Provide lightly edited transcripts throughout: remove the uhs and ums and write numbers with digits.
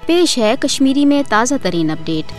पेश है कश्मीरी में ताज़ा तरीन अपडेट।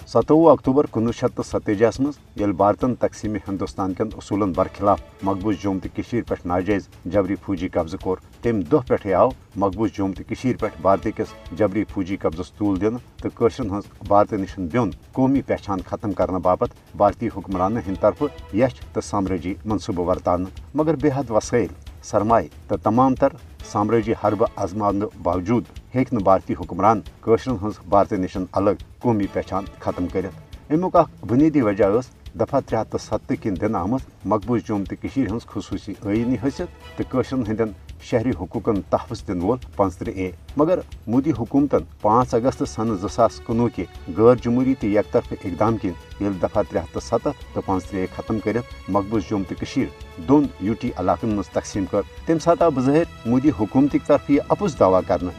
27 अक्टूबर 1947 मज ये भारतन तकसीम हिंदुस्तान कन उसूलन बरखिलाफ मकबूज जोम तो पे नाजायज जबरी फौजी कब्ज कोर तम दह पे आव मकबूज जोम तो पे भारत किस जबरी फौजी कब्जस तूल दिन तो कशरन हज भारत निश ब्योन कौमी पहचान खत्म करने बाबत भारतीय हुक्मरान हिंद तरफ यश तो साम्राजी मनसूबह वर्तान, मगर बेहद वसैल सरमाए तो तमाम तर साम्राजी हरब आजमान बावजूद हेक भारतीय हुक्मरान कशरन हज भारत निश अलग कौमी पहचान खत्म कर। अमुक बुनियादी वजह दफा 307 किन दिन आमत मकबूज जोम तो हज खसूसी आईनी हैसियत तो कशरन हंदन शहरी हकूकन तहफ़्फ़ुज़ दिन वोल 35A, मगर मोदी हुकूमतन 5 अगस्त सन 2019 के गैर जमहूरी तो एक तरफ इकदाम किन ये दफा 307 तो 35A खत्म कर मकबूज जोम तो दोन यूटी इलाकन मज तकसीम कर। तम सात आव बज़ाहिर मोदी हुकूमत तरफ यह अपुज दावा कर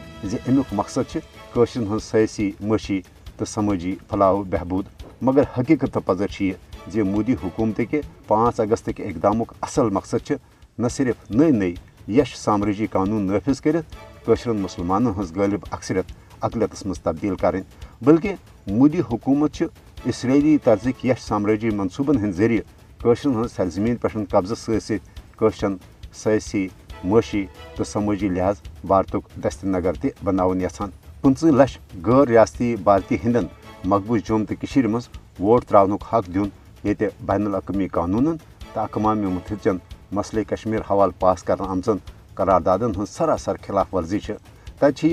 अमुक मकसद कशरन हज सियासी मशी तो समाजी फलाह बहबूद, मगर हकीकत पजर यह मोदी हुकूमत के 5 अगस्त के इकदाम असल मकसद न सिर्फ नई नई यश साम्राजी कानून नाफिज कर कशरन मुसलमान हज गालिब अक्सरियत अकलियतस मज तब्दील करें, बल्कि मोदी हुकूमत इसराइली तर्जिक यश साम्राजी मनसूबन हंद जरिए कशरन हज सरजमीन पे कब्ज सशरन सियासी मशी तो समाजी लिहाज भारत दस्तनगर त बनावन यछान। 15 लाख गैर रियासती भारतीय हिंदन मकबूज जोम तो मज वोट त्रावनुक हक दिन ये बैनुल अक़वामी कानूनन तो अक़वाम मुत्तहिदन मसले कश्मीर हवाल पास कर आमचन करारदादन हज सरासर खिलाफ वर्जी तत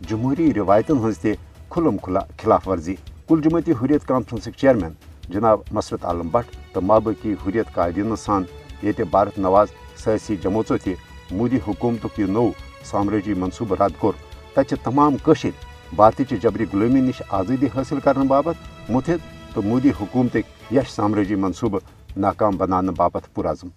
जमहूरी रिवायतन हज त खुलम खुला खिलाफ वर्जी। कुल जमाती हुर्रियत कॉन्फ्रेंस चेयरमैन जनाब मसरत आलम भट्ट तो माबकी हुर्रियत कायदीन सान ये भारत नवाज सियासी जमोचो त मोदी हुकूमत यह नो साम्राजी मनसूबह रद्द कोर तत तमाम कशिर भारत जबरी गुलामी निश आज़ादी हासिल करने बाबत मुतहद तो मोदी हुकूमत यश साम्राजी मनसूबह नाकाम बनाने बाबत पुरज़म।